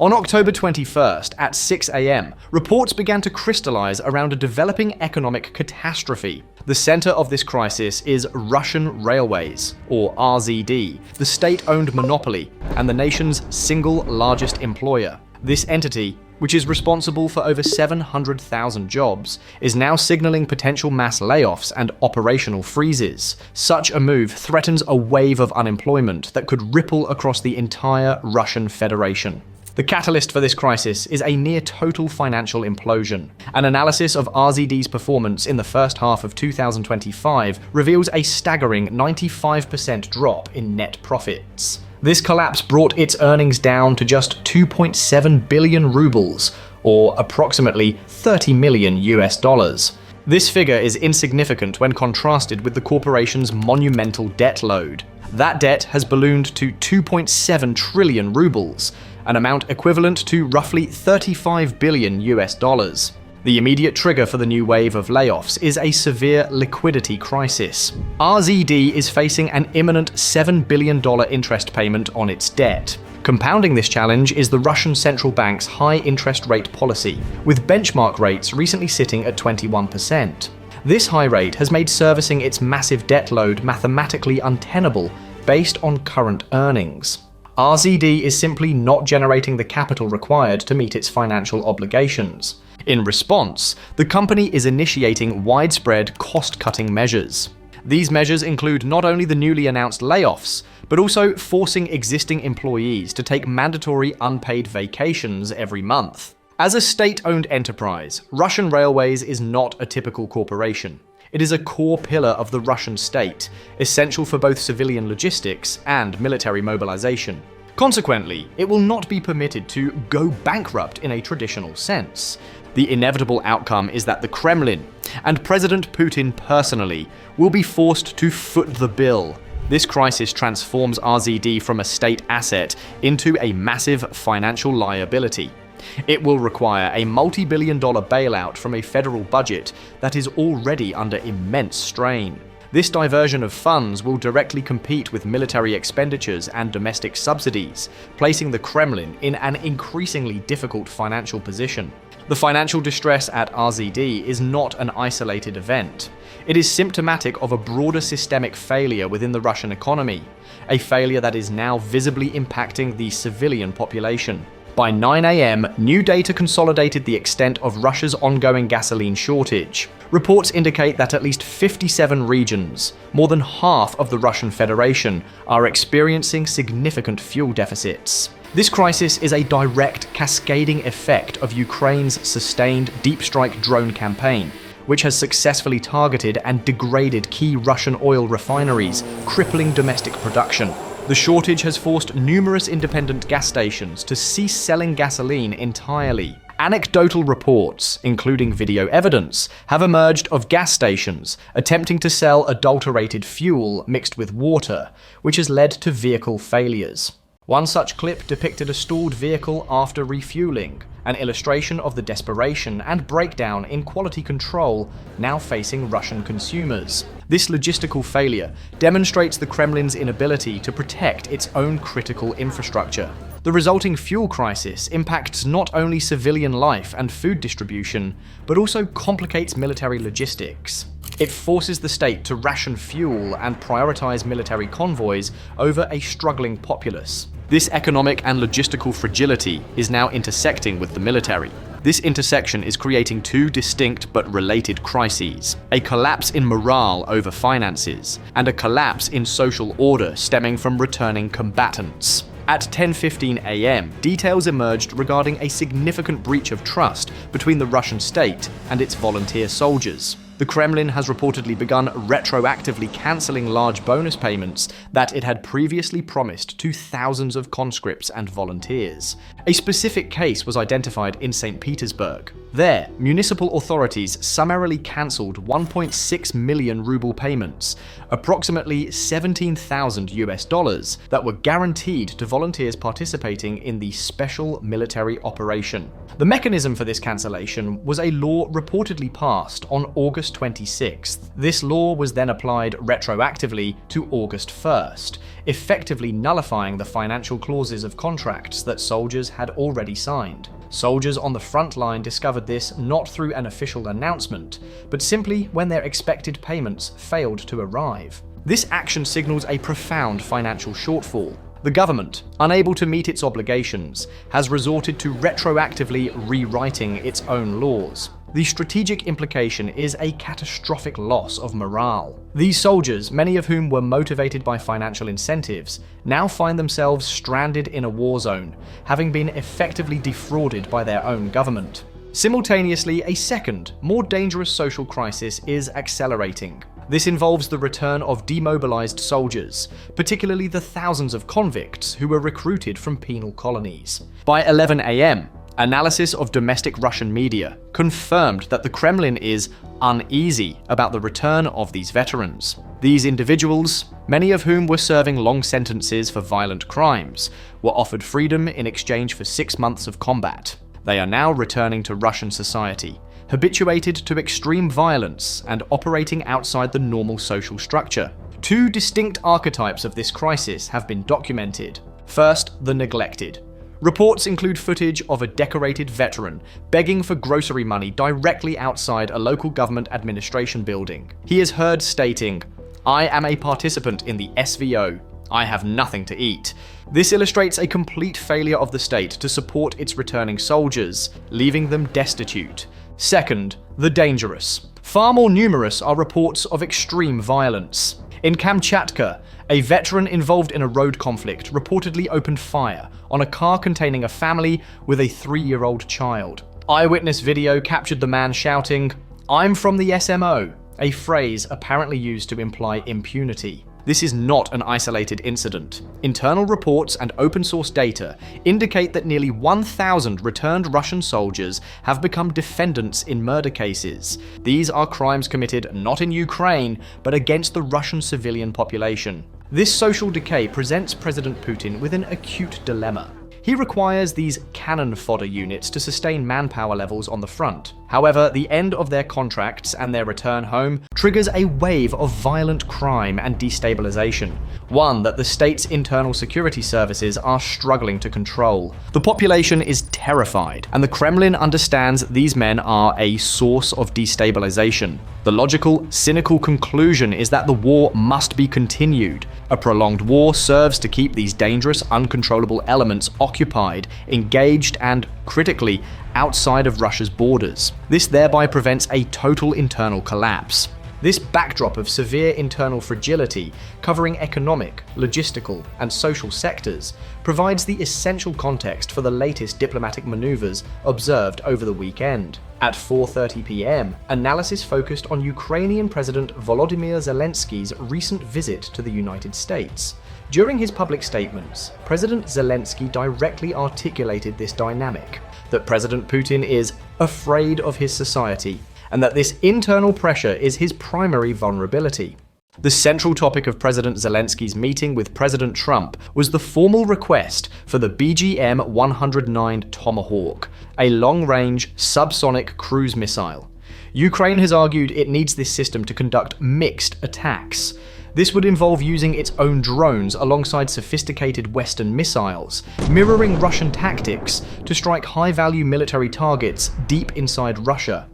On October 21st at 6 a.m., reports began to crystallize around a developing economic catastrophe. The center of this crisis is Russian Railways, or RZD, the state-owned monopoly and the nation's single largest employer. This entity, which is responsible for over 700,000 jobs, is now signaling potential mass layoffs and operational freezes. Such a move threatens a wave of unemployment that could ripple across the entire Russian Federation. The catalyst for this crisis is a near-total financial implosion. An analysis of RZD's performance in the first half of 2025 reveals a staggering 95% drop in net profits. This collapse brought its earnings down to just 2.7 billion rubles, or approximately $30 million. This figure is insignificant when contrasted with the corporation's monumental debt load. That debt has ballooned to 2.7 trillion rubles, an amount equivalent to roughly $35 billion. The immediate trigger for the new wave of layoffs is a severe liquidity crisis. RZD is facing an imminent $7 billion interest payment on its debt. Compounding this challenge is the Russian central bank's high interest rate policy, with benchmark rates recently sitting at 21%. This high rate has made servicing its massive debt load mathematically untenable based on current earnings. RZD is simply not generating the capital required to meet its financial obligations. In response, the company is initiating widespread cost-cutting measures. These measures include not only the newly announced layoffs, but also forcing existing employees to take mandatory unpaid vacations every month. As a state-owned enterprise, Russian Railways is not a typical corporation. It is a core pillar of the Russian state, essential for both civilian logistics and military mobilization. Consequently, it will not be permitted to go bankrupt in a traditional sense. The inevitable outcome is that the Kremlin, and President Putin personally, will be forced to foot the bill. This crisis transforms RZD from a state asset into a massive financial liability. It will require a multi-billion-dollar bailout from a federal budget that is already under immense strain. This diversion of funds will directly compete with military expenditures and domestic subsidies, placing the Kremlin in an increasingly difficult financial position. The financial distress at RZD is not an isolated event. It is symptomatic of a broader systemic failure within the Russian economy, a failure that is now visibly impacting the civilian population. By 9 a.m., new data consolidated the extent of Russia's ongoing gasoline shortage. Reports indicate that at least 57 regions, more than half of the Russian Federation, are experiencing significant fuel deficits. This crisis is a direct cascading effect of Ukraine's sustained deep strike drone campaign, which has successfully targeted and degraded key Russian oil refineries, crippling domestic production. The shortage has forced numerous independent gas stations to cease selling gasoline entirely. Anecdotal reports, including video evidence, have emerged of gas stations attempting to sell adulterated fuel mixed with water, which has led to vehicle failures. One such clip depicted a stalled vehicle after refueling, an illustration of the desperation and breakdown in quality control now facing Russian consumers. This logistical failure demonstrates the Kremlin's inability to protect its own critical infrastructure. The resulting fuel crisis impacts not only civilian life and food distribution, but also complicates military logistics. It forces the state to ration fuel and prioritize military convoys over a struggling populace. This economic and logistical fragility is now intersecting with the military. This intersection is creating two distinct but related crises: a collapse in morale over finances, and a collapse in social order stemming from returning combatants. At 10:15 a.m., details emerged regarding a significant breach of trust between the Russian state and its volunteer soldiers. The Kremlin has reportedly begun retroactively cancelling large bonus payments that it had previously promised to thousands of conscripts and volunteers. A specific case was identified in St. Petersburg. There, municipal authorities summarily cancelled 1.6 million ruble payments, approximately $17,000 that were guaranteed to volunteers participating in the special military operation. The mechanism for this cancellation was a law reportedly passed on August August 26th. This law was then applied retroactively to August 1st, effectively nullifying the financial clauses of contracts that soldiers had already signed. Soldiers on the front line discovered this not through an official announcement, but simply when their expected payments failed to arrive. This action signals a profound financial shortfall. The government, unable to meet its obligations, has resorted to retroactively rewriting its own laws. The strategic implication is a catastrophic loss of morale. These soldiers, many of whom were motivated by financial incentives, now find themselves stranded in a war zone, having been effectively defrauded by their own government. Simultaneously, a second, more dangerous social crisis is accelerating. This involves the return of demobilized soldiers, particularly the thousands of convicts who were recruited from penal colonies. By 11 a.m., analysis of domestic Russian media confirmed that the Kremlin is uneasy about the return of these veterans. These individuals, many of whom were serving long sentences for violent crimes, were offered freedom in exchange for 6 months of combat. They are now returning to Russian society, habituated to extreme violence and operating outside the normal social structure. Two distinct archetypes of this crisis have been documented. First, the neglected. Reports include footage of a decorated veteran begging for grocery money directly outside a local government administration building. He is heard stating, "I am a participant in the SVO. I have nothing to eat." This illustrates a complete failure of the state to support its returning soldiers, leaving them destitute. Second, the dangerous. Far more numerous are reports of extreme violence. In Kamchatka, a veteran involved in a road conflict reportedly opened fire on a car containing a family with a 3-year-old child. Eyewitness video captured the man shouting, "I'm from the SMO," a phrase apparently used to imply impunity. This is not an isolated incident. Internal reports and open source data indicate that nearly 1,000 returned Russian soldiers have become defendants in murder cases. These are crimes committed not in Ukraine, but against the Russian civilian population. This social decay presents President Putin with an acute dilemma. He requires these cannon fodder units to sustain manpower levels on the front. However, the end of their contracts and their return home triggers a wave of violent crime and destabilization, one that the state's internal security services are struggling to control. The population is terrified, and the Kremlin understands these men are a source of destabilization. The logical, cynical conclusion is that the war must be continued. A prolonged war serves to keep these dangerous, uncontrollable elements occupied, engaged, and, critically, outside of Russia's borders. This thereby prevents a total internal collapse. This backdrop of severe internal fragility, covering economic, logistical, and social sectors, provides the essential context for the latest diplomatic maneuvers observed over the weekend. At 4:30 p.m., analysis focused on Ukrainian President Volodymyr Zelensky's recent visit to the United States. During his public statements, President Zelensky directly articulated this dynamic, that President Putin is afraid of his society, and that this internal pressure is his primary vulnerability. The central topic of President Zelensky's meeting with President Trump was the formal request for the BGM-109 Tomahawk, a long-range subsonic cruise missile. Ukraine has argued it needs this system to conduct mixed attacks. This would involve using its own drones alongside sophisticated Western missiles, mirroring Russian tactics to strike high-value military targets deep inside Russia.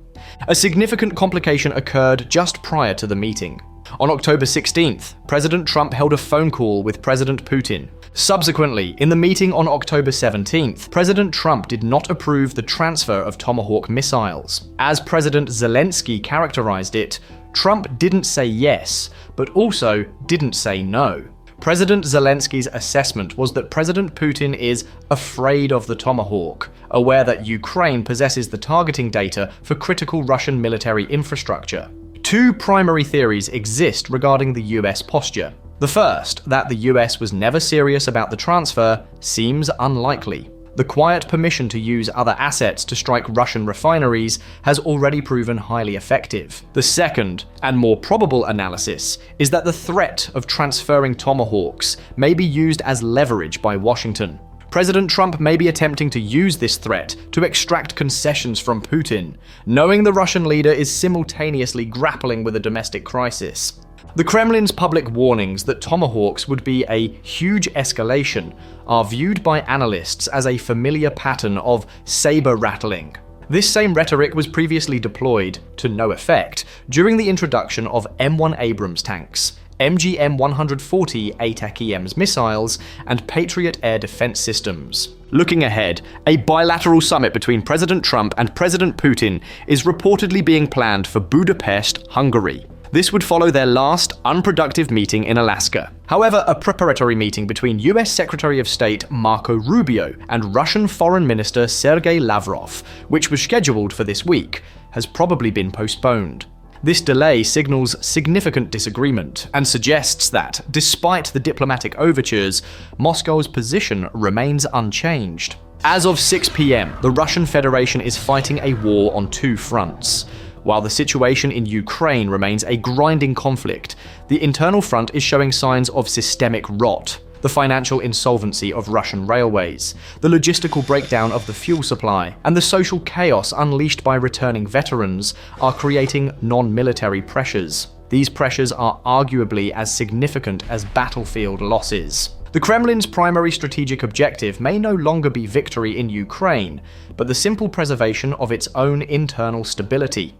A significant complication occurred just prior to the meeting. On October 16th, President Trump held a phone call with President Putin. Subsequently, in the meeting on October 17th, President Trump did not approve the transfer of Tomahawk missiles. As President Zelensky characterized it, Trump didn't say yes, but also didn't say no. President Zelensky's assessment was that President Putin is afraid of the Tomahawk, aware that Ukraine possesses the targeting data for critical Russian military infrastructure. Two primary theories exist regarding the US posture. The first, that the US was never serious about the transfer, seems unlikely. The quiet permission to use other assets to strike Russian refineries has already proven highly effective. The second, and more probable analysis, is that the threat of transferring Tomahawks may be used as leverage by Washington. President Trump may be attempting to use this threat to extract concessions from Putin, knowing the Russian leader is simultaneously grappling with a domestic crisis. The Kremlin's public warnings that tomahawks would be a huge escalation are viewed by analysts as a familiar pattern of saber rattling. This same rhetoric was previously deployed, to no effect, during the introduction of M1 Abrams tanks, MGM-140 ATAC-EMs missiles, and Patriot air defense systems. Looking ahead, a bilateral summit between President Trump and President Putin is reportedly being planned for Budapest, Hungary. This would follow their last unproductive meeting in Alaska. However, a preparatory meeting between US Secretary of State Marco Rubio and Russian Foreign Minister Sergei Lavrov, which was scheduled for this week, has probably been postponed. This delay signals significant disagreement and suggests that, despite the diplomatic overtures, Moscow's position remains unchanged. As of 6 p.m., the Russian Federation is fighting a war on two fronts. While the situation in Ukraine remains a grinding conflict, the internal front is showing signs of systemic rot. The financial insolvency of Russian railways, the logistical breakdown of the fuel supply, and the social chaos unleashed by returning veterans are creating non-military pressures. These pressures are arguably as significant as battlefield losses. The Kremlin's primary strategic objective may no longer be victory in Ukraine, but the simple preservation of its own internal stability.